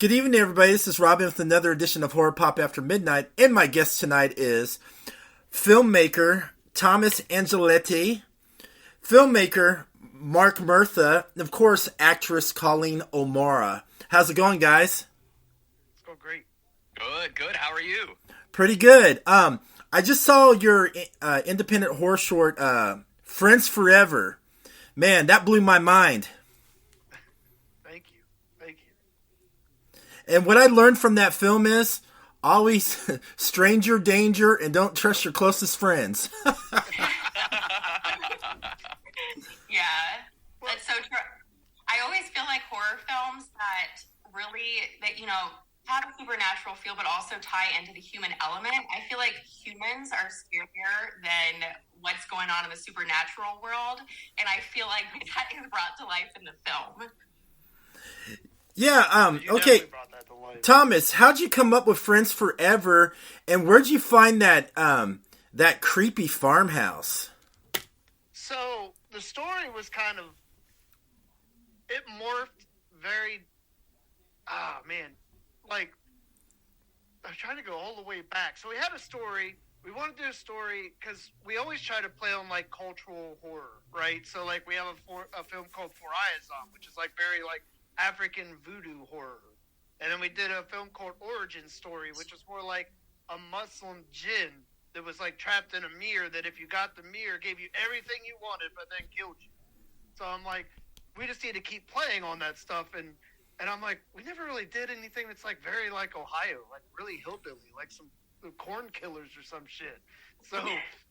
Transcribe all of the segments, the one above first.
Good evening, everybody. This is Robin with another edition of Horror Pop After Midnight, and my guest tonight is filmmaker Thomas Angeletti, filmmaker Mark Murtha, and of course, actress Colleen O'Mara. How's it going, guys? It's going great. Good. How are you? Pretty good. I just saw your independent horror short, Friends Forever. Man, that blew my mind. Thank you. And what I learned from that film is always stranger danger and don't trust your closest friends. Yeah, that's so true. I always feel like horror films that have a supernatural feel, but also tie into the human element. I feel like humans are scarier than what's going on in the supernatural world, and I feel like that is brought to life in the film. Yeah, okay. Thomas, how'd you come up with Friends Forever, and where'd you find that creepy farmhouse? So, the story was it morphed very, I'm trying to go all the way back. So we had a story, we wanted to do a story, because we always try to play on, cultural horror, right? So, we have a film called For Eyes On, which is, very, African voodoo horror. And then we did a film called Origin Story, which was more like a Muslim jinn that was trapped in a mirror, that if you got the mirror, gave you everything you wanted, but then killed you. So I'm like, we just need to keep playing on that stuff. And I'm like, we never really did anything that's very Ohio, really hillbilly, some corn killers or some shit. So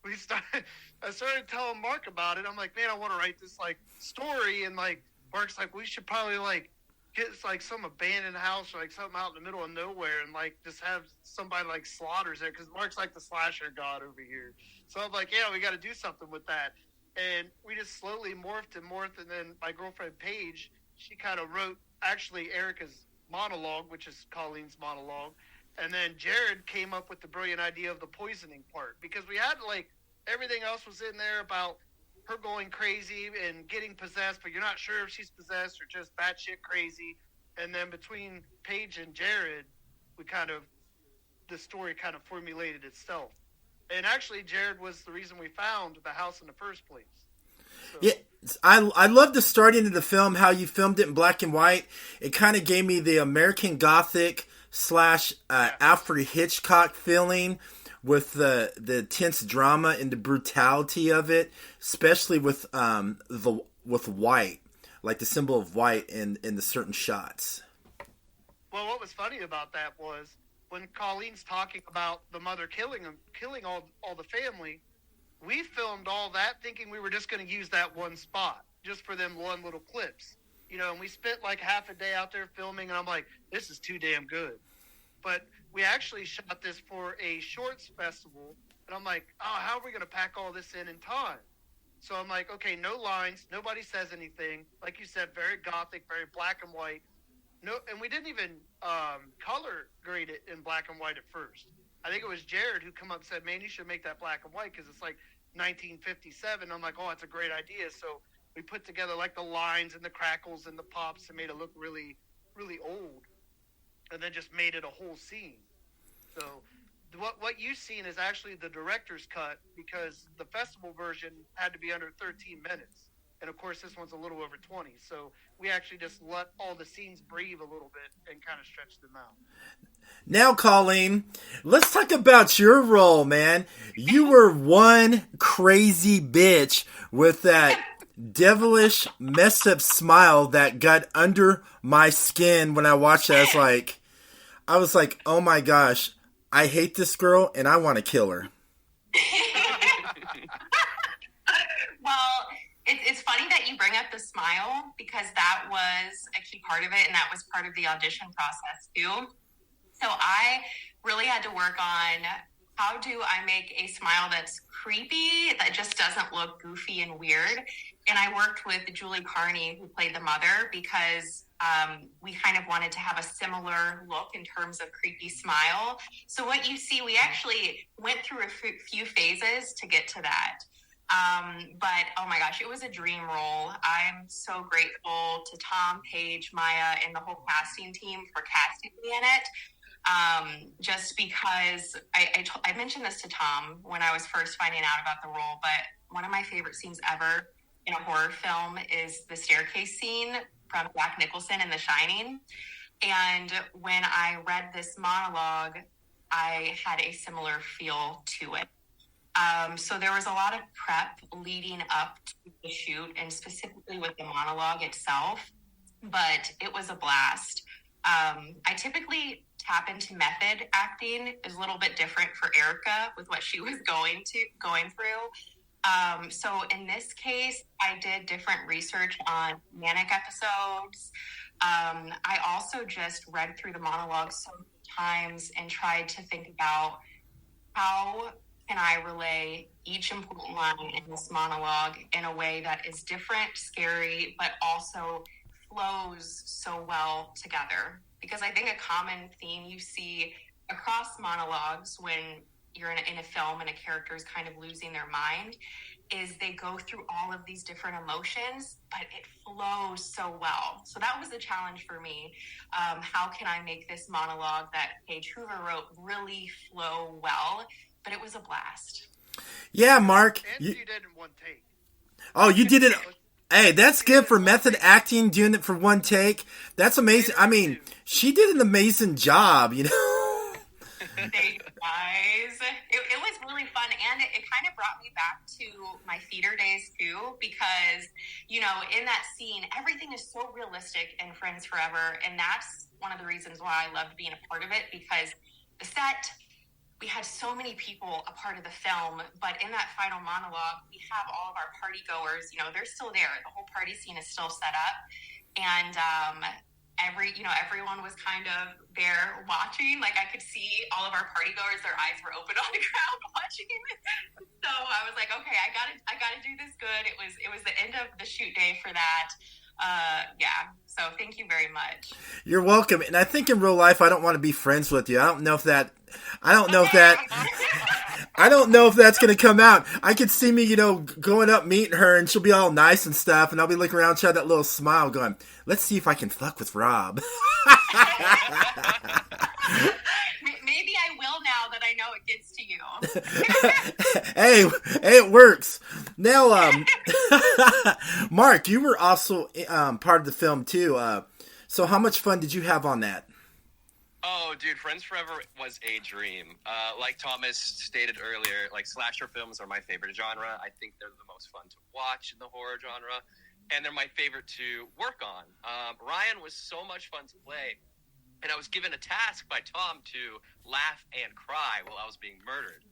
I started telling Mark about it. I'm like, man, I want to write this story. And Mark's like, we should probably get some abandoned house or something out in the middle of nowhere and just have somebody slaughters there, because Mark's the slasher god over here. So I'm like, yeah, we got to do something with that. And we just slowly morphed, and then my girlfriend Paige, she kind of wrote actually Erica's monologue, which is Colleen's monologue, and then Jared came up with the brilliant idea of the poisoning part, because we had everything else was in there about her going crazy and getting possessed, but you're not sure if she's possessed or just batshit crazy. And then between Paige and Jared, the story kind of formulated itself. And actually, Jared was the reason we found the house in the first place. So. Yeah, I love the starting of the film, how you filmed it in black and white. It kind of gave me the American Gothic / Alfred Hitchcock feeling, with the tense drama and the brutality of it, especially with white, the symbol of white in the certain shots. Well, what was funny about that was when Colleen's talking about the mother killing all the family, we filmed all that thinking we were just going to use that one spot just for them one little clips, and we spent half a day out there filming, and I'm like, this is too damn good. But we actually shot this for a shorts festival, and I'm like, oh, how are we going to pack all this in time? So I'm like, okay, no lines, nobody says anything. Like you said, very gothic, very black and white. No, and we didn't even color grade it in black and white at first. I think it was Jared who come up and said, man, you should make that black and white because it's 1957. I'm like, oh, that's a great idea. So we put together the lines and the crackles and the pops and made it look really, really old. And then just made it a whole scene. So what you've seen is actually the director's cut, because the festival version had to be under 13 minutes. And, of course, this one's a little over 20. So we actually just let all the scenes breathe a little bit and kind of stretch them out. Now, Colleen, let's talk about your role, man. You were one crazy bitch with that devilish, messed up smile that got under my skin when I watched it. I was like, oh my gosh, I hate this girl and I want to kill her. Well, it's funny that you bring up the smile, because that was a key part of it, and that was part of the audition process too. So I really had to work on, how do I make a smile that's creepy, that just doesn't look goofy and weird. And I worked with Julie Carney, who played the mother, because we kind of wanted to have a similar look in terms of creepy smile. So what you see, we actually went through a few phases to get to that. But oh my gosh, it was a dream role. I'm so grateful to Tom, Paige, Maya, and the whole casting team for casting me in it. Just because I mentioned this to Tom when I was first finding out about the role, but one of my favorite scenes ever in a horror film is the staircase scene from Jack Nicholson in The Shining. And when I read this monologue, I had a similar feel to it. So there was a lot of prep leading up to the shoot, and specifically with the monologue itself, but it was a blast. I typically tap into method acting. Is a little bit different for Erica with what she was going through. So in this case, I did different research on manic episodes. I also just read through the monologue so many times and tried to think about how can I relay each important line in this monologue in a way that is different, scary, but also flows so well together. Because I think a common theme you see across monologues when you're in a film and a character is kind of losing their mind is they go through all of these different emotions, but it flows so well. So that was the challenge for me. How can I make this monologue that Paige Hoover wrote really flow well? But it was a blast. Yeah, Mark. And you did it in one take. Oh, you did it. Hey, that's good for method acting, doing it for one take. That's amazing. I mean, she did an amazing job, you know. Thank you, guys. It was really fun, and it kind of brought me back to my theater days, too, because, you know, in that scene, everything is so realistic in Friends Forever, and that's one of the reasons why I loved being a part of it, because the set... we had so many people a part of the film, but in that final monologue, we have all of our party goers, you know, they're still there. The whole party scene is still set up. And everyone was kind of there watching. Like I could see all of our party goers, their eyes were open on the ground watching. So I was like, okay, I gotta do this good. It was the end of the shoot day for that. So thank you very much. You're welcome. And I think in real life, I don't want to be friends with you. I don't know if that's going to come out. I could see me, you know, going up, meeting her, and she'll be all nice and stuff. And I'll be looking around, trying that little smile going, let's see if I can fuck with Rob. Maybe I will now that I know it gets to you. hey, it works. Now, Mark, you were also part of the film too. So how much fun did you have on that? Oh, dude, Friends Forever was a dream. Like Thomas stated earlier, like slasher films are my favorite genre. I think they're the most fun to watch in the horror genre, and they're my favorite to work on. Ryan was so much fun to play. And I was given a task by Tom to laugh and cry while I was being murdered.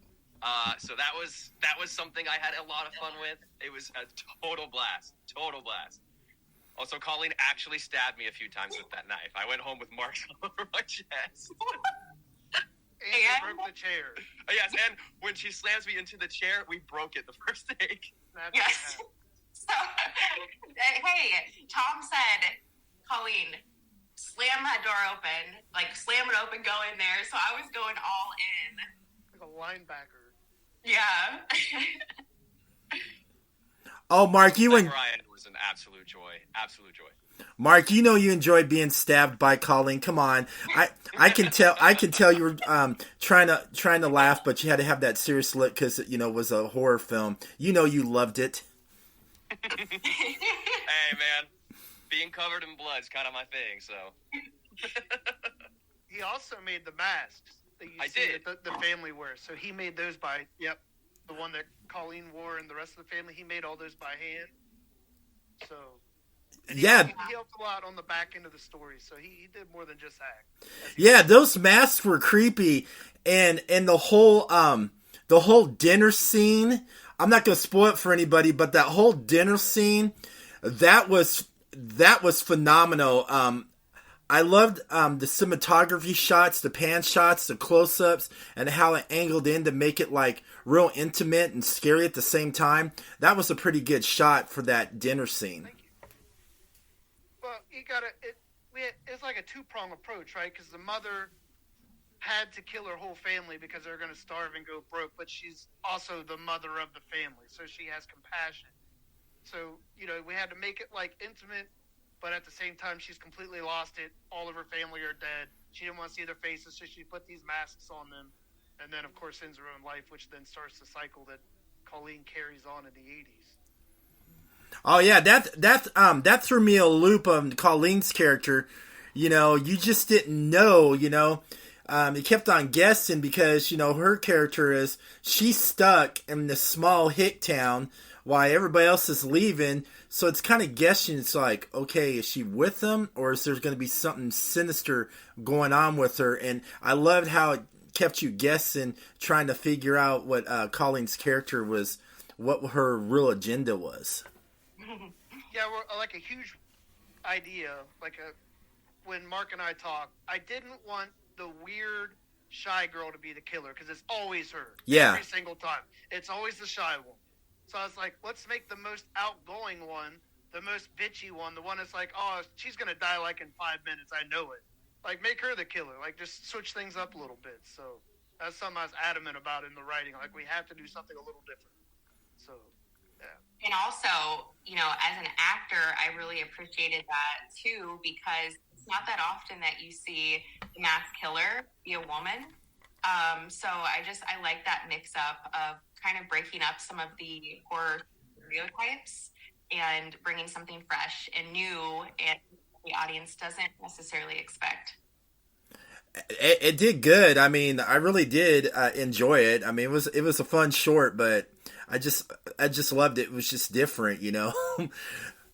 So that was something I had a lot of fun with. It was a total blast. Also, Colleen actually stabbed me a few times with that knife. I went home with marks all over my chest. And you broke the chair. Yes, and when she slams me into the chair, we broke it the first take. Yes. So, hey, Tom said, Colleen, slam that door open, like slam it open, go in there. So I was going all in. Like a linebacker. Yeah. Oh, Mark, Ryan was an absolute joy. Mark, you know you enjoyed being stabbed by Colleen. Come on, I can tell you were trying to laugh, but you had to have that serious look because it was a horror film. You know you loved it. Hey man, being covered in blood is kind of my thing. So he also made the masks that you see that the family wears. So he made those by the one that Colleen wore and the rest of the family. He made all those by hand. So. He helped a lot on the back end of the story, so he did more than just act. Yeah, those masks were creepy, and the whole dinner scene. I'm not gonna spoil it for anybody, but that whole dinner scene, that was phenomenal. I loved the cinematography shots, the pan shots, the close-ups, and how it angled in to make it like real intimate and scary at the same time. That was a pretty good shot for that dinner scene. Well, it's like a two-prong approach, right? Because the mother had to kill her whole family because they're going to starve and go broke, but she's also the mother of the family, so she has compassion. So, we had to make it like intimate, but at the same time, she's completely lost it. All of her family are dead. She didn't want to see their faces, so she put these masks on them, and then, of course, ends her own life, which then starts the cycle that Colleen carries on in the 80s. Oh yeah, that threw me a loop of Colleen's character. You just didn't know. You kept on guessing because her character is she's stuck in this small hick town while everybody else is leaving. So it's kind of guessing. It's like, okay, is she with them, or is there going to be something sinister going on with her? And I loved how it kept you guessing, trying to figure out what Colleen's character was, what her real agenda was. Yeah, like a huge idea, when Mark and I talked, I didn't want the weird, shy girl to be the killer, because it's always her. Yeah. Every single time. It's always the shy one. So I was like, let's make the most outgoing one, the most bitchy one, the one that's like, oh, she's going to die like in 5 minutes, I know it. Like, make her the killer. Like, just switch things up a little bit. So that's something I was adamant about in the writing. Like, we have to do something a little different. So... yeah. And also, as an actor, I really appreciated that too, because it's not that often that you see the mass killer be a woman. So I like that mix up of kind of breaking up some of the horror stereotypes and bringing something fresh and new and the audience doesn't necessarily expect. It did good. I mean, I really did enjoy it. I mean, it was a fun short, but I just loved it. It was just different,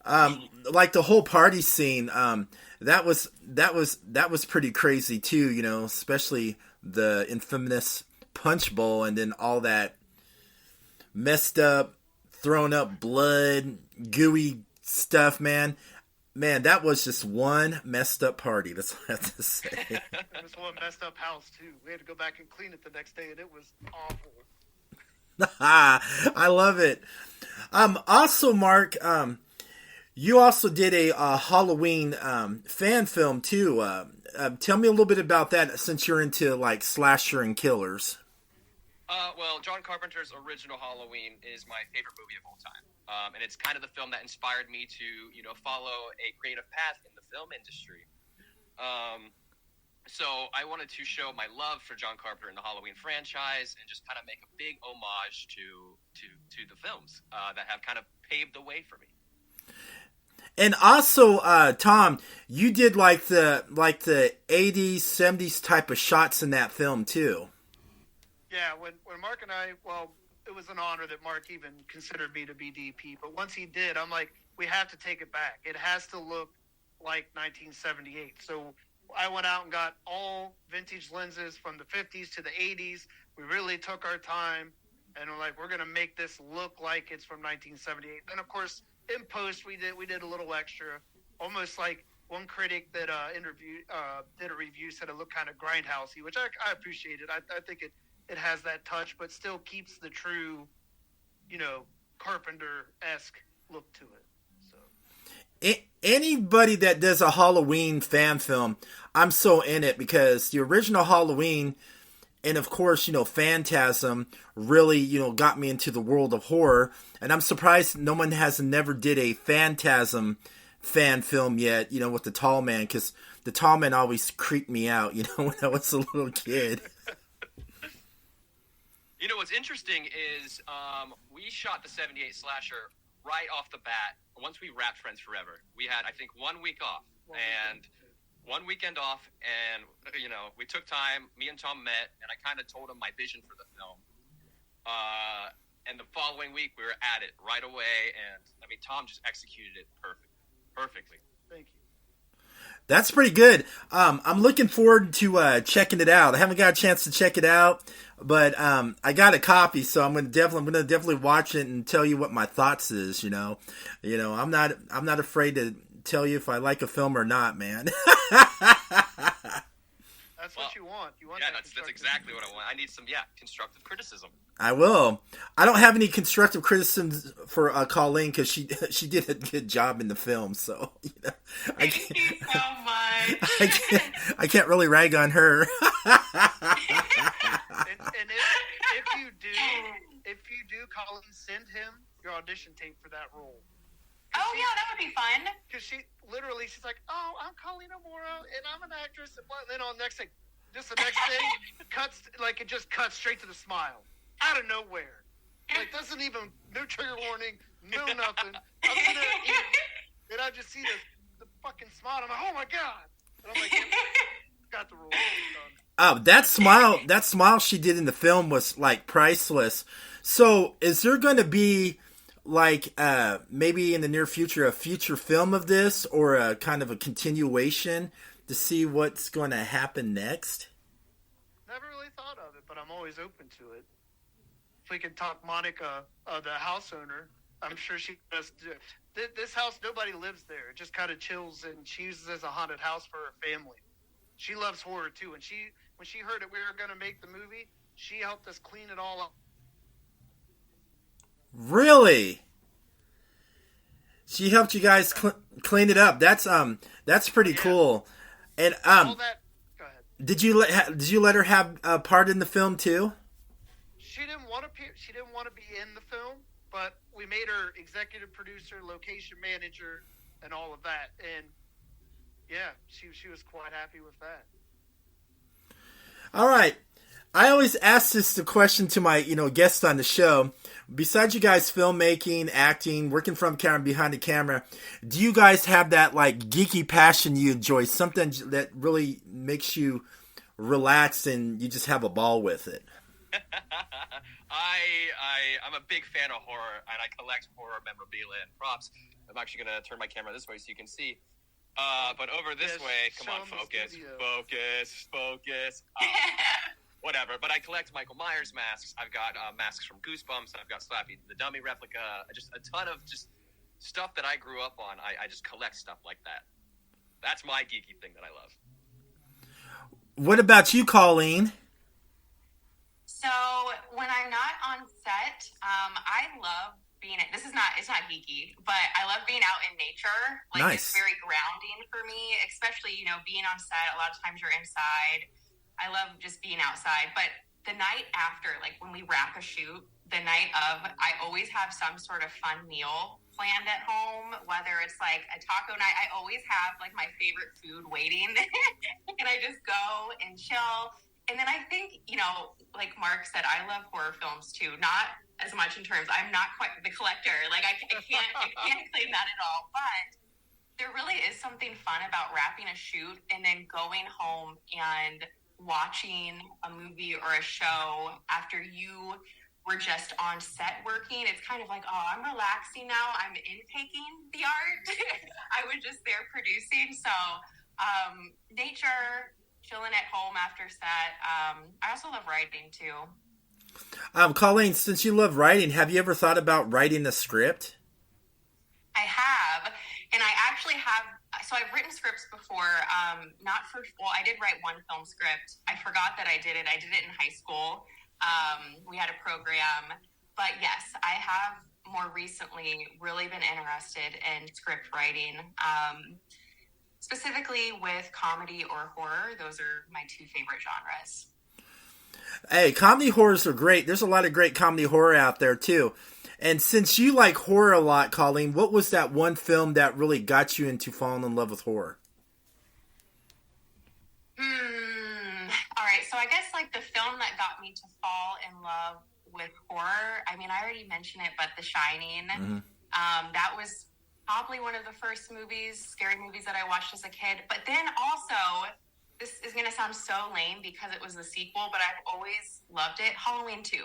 like the whole party scene. That was pretty crazy too, especially the infamous punch bowl, and then all that messed up, thrown up blood, gooey stuff, man. Man, that was just one messed up party. That's what I have to say. It was one messed up house too. We had to go back and clean it the next day, and it was awful. I love it. Also, Mark, you also did a Halloween fan film too. Tell me a little bit about that, since you're into like slasher and killers. Well, John Carpenter's original Halloween is my favorite movie of all time. And it's kind of the film that inspired me to, follow a creative path in the film industry. So I wanted to show my love for John Carpenter and the Halloween franchise, and just kind of make a big homage to the films that have kind of paved the way for me. And also, Tom, you did like the 80s, 70s type of shots in that film too. Yeah, when Mark and I, it was an honor that Mark even considered me to be DP, but once he did, I'm like, we have to take it back. It has to look like 1978. So I went out and got all vintage lenses from the 50s to the 80s. We really took our time, and we're going to make this look like it's from 1978. And of course, in post, we did a little extra, almost like one critic that did a review said it looked kind of grindhousey, which I appreciated. I think it has that touch, but still keeps the true, Carpenter-esque look to it. So anybody that does a Halloween fan film, I'm so in it, because the original Halloween, and of course, Phantasm really, got me into the world of horror. And I'm surprised no one has never did a Phantasm fan film yet, with the Tall Man, because the Tall Man always creeped me out, when I was a little kid. What's interesting is we shot the 78 slasher right off the bat. Once we wrapped Friends Forever, we had, I think, 1 week off. One weekend off, and, we took time. Me and Tom met, and I kind of told him my vision for the film. And the following week, we were at it right away, and, Tom just executed it perfectly. Thank you. That's pretty good. I'm looking forward to checking it out. I haven't got a chance to check it out, but I got a copy, so I'm gonna definitely watch it and tell you what my thoughts is. I'm not afraid to tell you if I like a film or not, man. That's what you want. That's exactly what I want. I need some constructive criticism. I will. I don't have any constructive criticisms for Colleen, because she did a good job in the film. So Thank you so much. I can't really rag on her. And if you do, Colleen, send him your audition tape for that role. Oh, yeah, that would be fun. Because she's like, oh, I'm Colleen Morrow, and I'm an actress. And then on the next thing, just the next thing, it just cuts straight to the smile. Out of nowhere. Like, doesn't even, no trigger warning, no nothing. I'm sitting there eating, and I just see the fucking smile. I'm like, oh my God. And I'm like, got the role. Oh, that smile she did in the film was like priceless. So is there going to be like maybe in the near future a future film of this, or a kind of a continuation to see what's going to happen next? Never really thought of it, but I'm always open to it. If we could talk Monica, the house owner, I'm sure she does. This house, nobody lives there. It just kind of chills, and she uses it as a haunted house for her family. She loves horror too, and when she heard that we were going to make the movie, she helped us clean it all up. Really? She helped you guys clean it up. That's pretty cool. And all that. Go ahead. Did you let her have a part in the film too? She didn't want to be in the film, but we made her executive producer, location manager, and all of that. And yeah, she was quite happy with that. All right. I always ask the question to my, guests on the show. Besides you guys filmmaking, acting, working from camera, behind the camera, do you guys have that like geeky passion you enjoy? Something that really makes you relax and you just have a ball with it? I'm a big fan of horror, and I collect horror memorabilia and props. I'm actually going to turn my camera this way so you can see. But over this way, come on, focus. Whatever. But I collect Michael Myers masks. I've got masks from Goosebumps. I've got Slappy the Dummy replica. Just a ton of just stuff that I grew up on. I just collect stuff like that. That's my geeky thing that I love. What about you, Colleen? So when I'm not on set, I love being. It's not geeky, but I love being out in nature. Like, nice. It's very grounding for me, especially being on set. A lot of times you're inside. I love just being outside. But the night after, like when we wrap a shoot, the night of, I always have some sort of fun meal planned at home, whether it's like a taco night. I always have like my favorite food waiting and I just go and chill. And then I think, like Mark said, I love horror films too. Not as much in terms, I'm not quite the collector. Like I can't claim that at all. But there really is something fun about wrapping a shoot and then going home and watching a movie or a show after you were just on set working. It's kind of like, oh, I'm relaxing now. I'm intaking the art. I was just there producing. So nature, chilling at home after set. I also love writing too. Colleen, since you love writing, have you ever thought about writing a script? I have. And I actually have. So I've written scripts before, I did write one film script. I forgot that I did it. I did it in high school. We had a program. But yes, I have more recently really been interested in script writing, specifically with comedy or horror. Those are my two favorite genres. Hey, comedy horrors are great. There's a lot of great comedy horror out there too. And since you like horror a lot, Colleen, what was that one film that really got you into falling in love with horror? All right. So I guess like the film that got me to fall in love with horror, I mean, I already mentioned it, but The Shining. Mm-hmm. That was probably one of the first scary movies that I watched as a kid. But then also, this is going to sound so lame because it was the sequel, but I've always loved it. Halloween 2.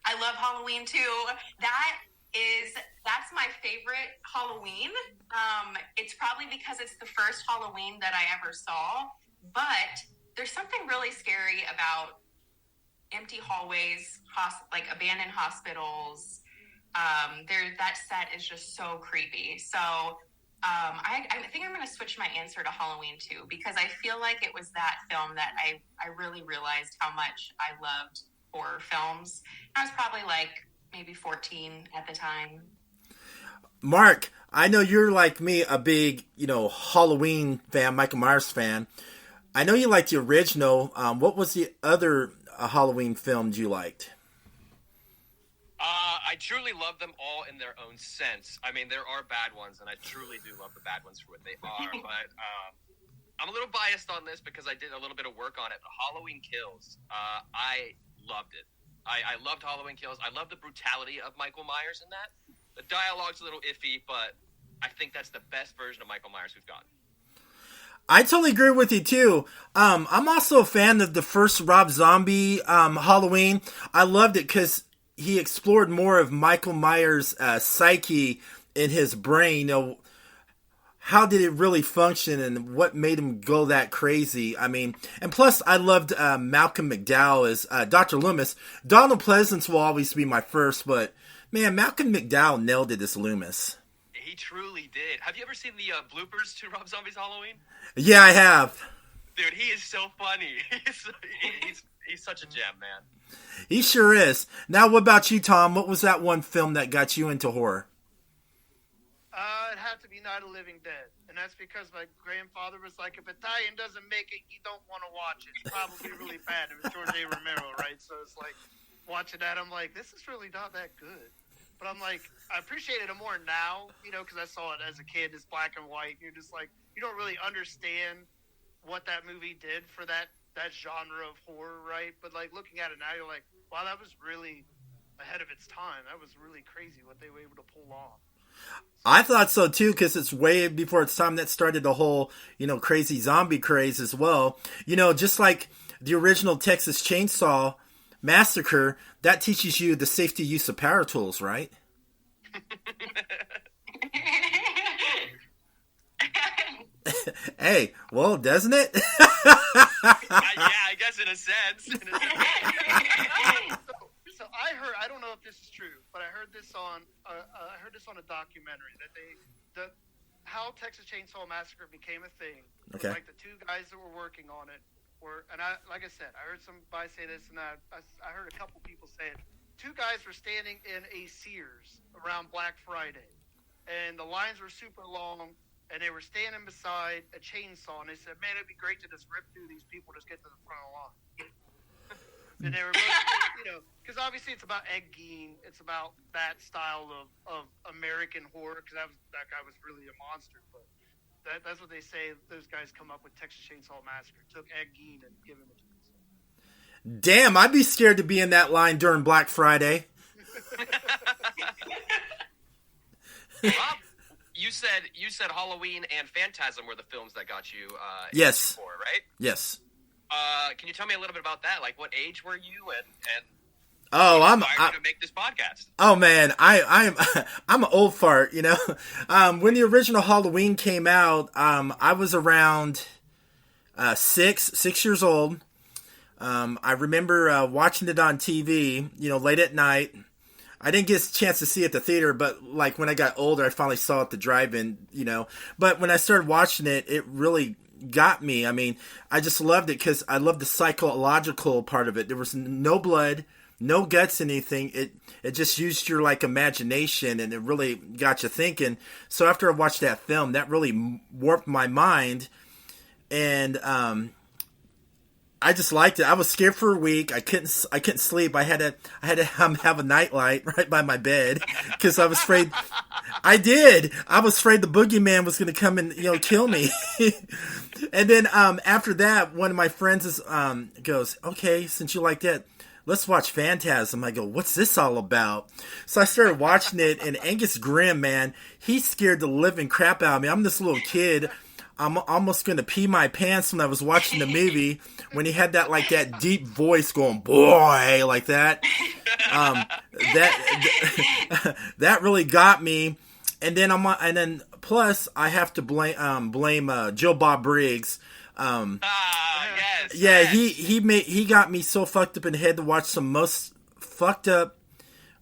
I love Halloween 2. That's my favorite Halloween. It's probably because it's the first Halloween that I ever saw, but there's something really scary about empty hallways, like abandoned hospitals. That set is just so creepy. So I think I'm going to switch my answer to Halloween 2 because I feel like it was that film that I really realized how much I loved horror films. I was probably like maybe 14 at the time. Mark, I know you're like me, a big, Halloween fan, Michael Myers fan. I know you liked the original. What was the other Halloween films you liked? I truly love them all in their own sense. I mean, there are bad ones, and I truly do love the bad ones for what they are. But I'm a little biased on this because I did a little bit of work on it. But Halloween Kills, I loved it. I loved Halloween Kills. I love the brutality of Michael Myers in that. The dialogue's a little iffy, but I think that's the best version of Michael Myers we've got. I totally agree with you too. I'm also a fan of the first Rob Zombie Halloween. I loved it because he explored more of Michael Myers' psyche in his brain. You know, how did it really function and what made him go that crazy? I mean, and plus I loved Malcolm McDowell as Dr. Loomis. Donald Pleasance will always be my first, but man, Malcolm McDowell nailed it as Loomis. He truly did. Have you ever seen the bloopers to Rob Zombie's Halloween? Yeah, I have. Dude, he is so funny. He's such a gem, man. He sure is. Now, what about you, Tom? What was that one film that got you into horror? It had to be Night of the Living Dead. And that's because my grandfather was like, if Italian doesn't make it, you don't want to watch it. It's probably really bad. It was George A. Romero, right? So it's like, watching that, I'm like, this is really not that good. But I'm like, I appreciate it more now, you know, because I saw it as a kid. It's black and white. You're just like, you don't really understand what that movie did for that genre of horror, right? But like looking at it now, you're like, wow, that was really ahead of its time. That was really crazy what they were able to pull off. I thought so too, because it's way before its time. That started the whole, you know, crazy zombie craze as well. You know, just like the original Texas Chainsaw Massacre, that teaches you the safety use of power tools, right? Hey, well, doesn't it? Yeah, I guess in a sense. So I heard, I don't know if this is true, but I heard this on a documentary that how Texas Chainsaw Massacre became a thing. Okay. Like the two guys that were working on it were, and I, like I said, I heard somebody say this, and I heard a couple people say it. Two guys were standing in a Sears around Black Friday, and the lines were super long, and they were standing beside a chainsaw, and they said, man, it'd be great to just rip through these people, just get to the front of the line. And they were both, you know, because obviously it's about Ed Gein, it's about that style of American horror, because that guy was really a monster, but that's what they say, those guys come up with Texas Chainsaw Massacre, took Ed Gein and give him a chainsaw. Damn, I'd be scared to be in that line during Black Friday. Rob, you said Halloween and Phantasm were the films that got you Yes. into horror, right? Yes. Can you tell me a little bit about that? Like, what age were you, and Oh, inspired you to make this podcast? Oh man, I'm an old fart, you know. When the original Halloween came out, I was around 6 years old. I remember watching it on TV, you know, late at night. I didn't get a chance to see it at the theater, but like when I got older, I finally saw it at the drive-in, you know. But when I started watching it, it really got me. I mean, I just loved it because I loved the psychological part of it. There was no blood, no guts, anything. It just used your like imagination, and it really got you thinking. So after I watched that film, that really warped my mind, and I just liked it. I was scared for a week. I couldn't sleep. I had to have a nightlight right by my bed because I was afraid. I did. I was afraid the boogeyman was going to come and, you know, kill me. And then after that, one of my friends goes, okay, since you like that, let's watch Phantasm. I go, what's this all about? So I started watching it, and Angus Grimm, man, he scared the living crap out of me. I'm this little kid. I'm almost going to pee my pants when I was watching the movie when he had that deep voice going, boy, like that. That really got me. And then plus I have to blame Joe Bob Briggs. Yes. Yeah, yes. he got me so fucked up in the head to watch some most fucked up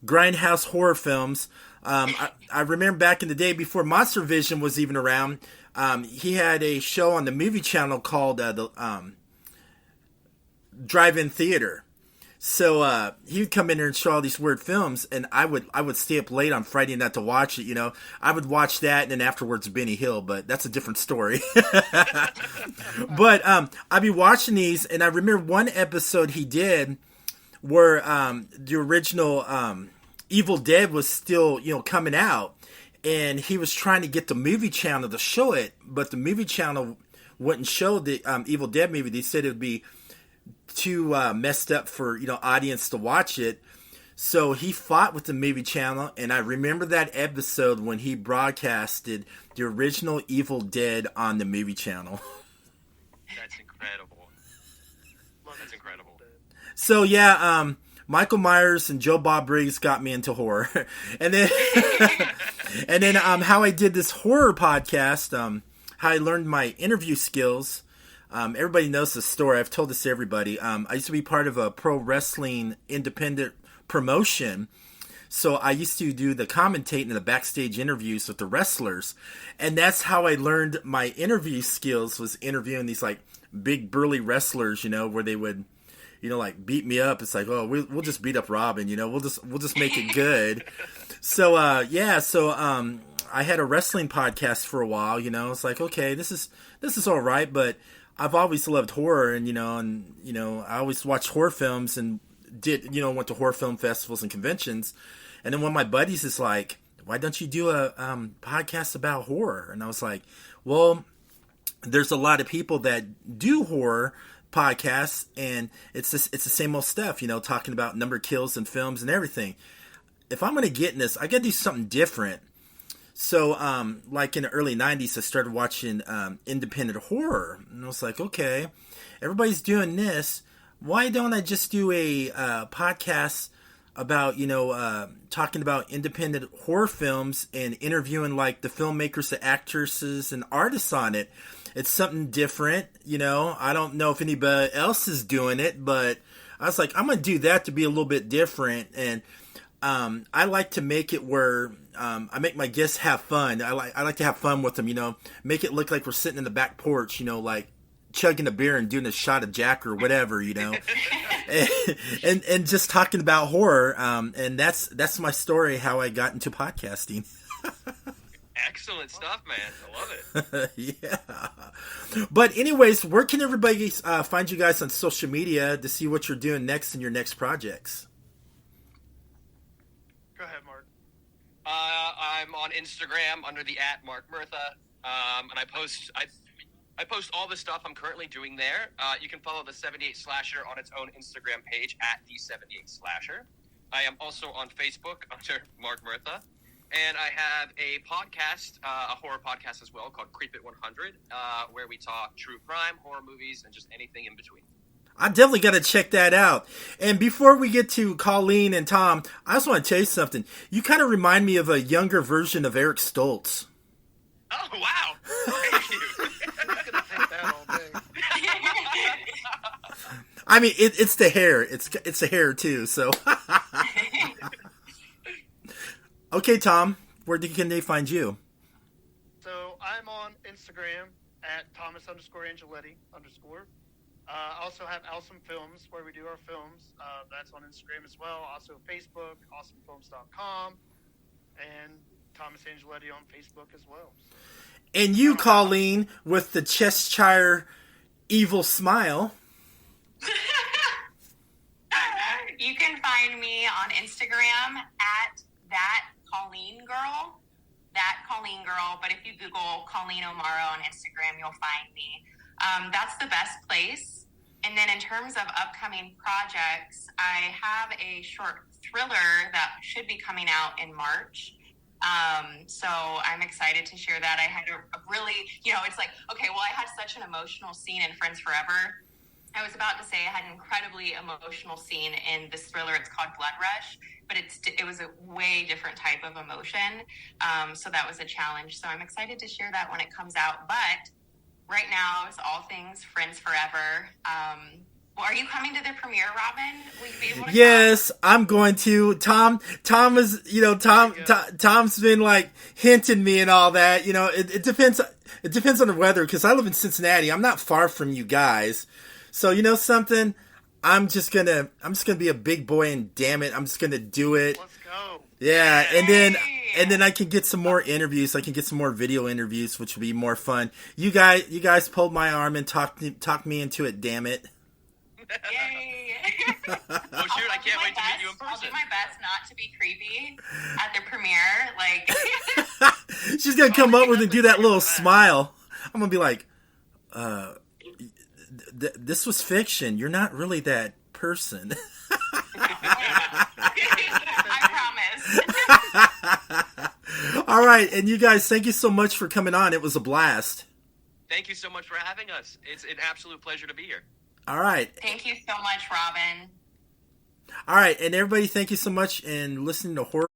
grindhouse horror films. I remember back in the day before Monster Vision was even around. He had a show on the movie channel called the Drive-In Theater. So he would come in there and show all these weird films, and I would stay up late on Friday night to watch it. I would watch that, and then afterwards Benny Hill, but that's a different story. But I'd be watching these, and I remember one episode he did where the original Evil Dead was still coming out, and he was trying to get the movie channel to show it, but the movie channel wouldn't show the Evil Dead movie. They said it would be too messed up for audience to watch it. So he fought with the movie channel, and I remember that episode when he broadcasted the original Evil Dead on the movie channel. That's incredible. That's incredible. So yeah, Michael Myers and Joe Bob Briggs got me into horror. And then how I did this horror podcast, how I learned my interview skills. Everybody knows the story. I've told this to everybody. I used to be part of a pro wrestling independent promotion. So I used to do the commentating and the backstage interviews with the wrestlers. And that's how I learned my interview skills, was interviewing these like big burly wrestlers, where they would, like beat me up. It's like, oh, we'll just beat up Robin, we'll just make it good. So, I had a wrestling podcast for a while, it's like, okay, this is all right, but I've always loved horror, and I always watched horror films and went to horror film festivals and conventions. And then one of my buddies is like, why don't you do a podcast about horror? And I was like, well, there's a lot of people that do horror podcasts, and it's the same old stuff, talking about number of kills and films and everything. If I'm going to get in this, I got to do something different. So, like in the early 90s, I started watching independent horror. And I was like, okay, everybody's doing this. Why don't I just do a podcast about, talking about independent horror films and interviewing like the filmmakers, the actresses, and artists on it? It's something different, I don't know if anybody else is doing it, but I was like, I'm going to do that to be a little bit different. And I like to make it where I make my guests have fun. I like to have fun with them, make it look like we're sitting in the back porch, like chugging a beer and doing a shot of Jack or whatever, and just talking about horror. And that's my story, how I got into podcasting. Excellent stuff, man. I love it. Yeah. But anyways, where can everybody find you guys on social media to see what you're doing next in your next projects? Go ahead, Mark. I'm on Instagram under the @MarkMurtha, and I post all the stuff I'm currently doing there. You can follow the 78 Slasher on its own Instagram page @the78 Slasher. I am also on Facebook under Mark Murtha, and I have a podcast, a horror podcast as well, called Creep It 100, where we talk true crime, horror movies, and just anything in between. I definitely got to check that out. And before we get to Colleen and Tom, I just want to tell you something. You kind of remind me of a younger version of Eric Stoltz. Oh, wow. Thank you. I'm going to take that all day. I mean, it's the hair. It's the hair, too, so. Okay, Tom, where can they find you? So I'm on Instagram @Thomas_Angeletti_. I also have Awesome Films, where we do our films. That's on Instagram as well. Also Facebook, awesomefilms.com, and Thomas Angeletti on Facebook as well. And you, Colleen, with the Cheshire evil smile. You can find me on Instagram @ThatColleenGirl. But if you Google Colleen O'Morrow on Instagram, you'll find me. That's the best place. And then in terms of upcoming projects, I have a short thriller that should be coming out in March. So I'm excited to share that. I had a really, it's like, okay, well, I had such an emotional scene in Friends Forever. I was about to say I had an incredibly emotional scene in this thriller. It's called Blood Rush, but it was a way different type of emotion. So that was a challenge. So I'm excited to share that when it comes out. But right now, it's all things Friends Forever. Well, are you coming to the premiere, Robin? Will you be able to Yes, I'm going to. Tom is, Tom's been like hinting me and all that. It depends. It depends on the weather, because I live in Cincinnati. I'm not far from you guys. So, something, I'm just gonna be a big boy, and damn it, I'm just gonna do it. Let's go. Yeah, and then I can get some more interviews. I can get some more video interviews, which will be more fun. You guys pulled my arm and talked me into it. Damn it! Yay! Oh shoot! I can't wait to meet you in person. I'll do my best not to be creepy at the premiere. Like, she's gonna come up with and do that little smile. I'm gonna be like, this was fiction. You're not really that person. I promise. All right, and you guys, thank you so much for coming on. It was a blast. Thank you so much for having us. It's an absolute pleasure to be here. All right. Thank you so much, Robin. All right, and everybody, thank you so much and listening to Horror.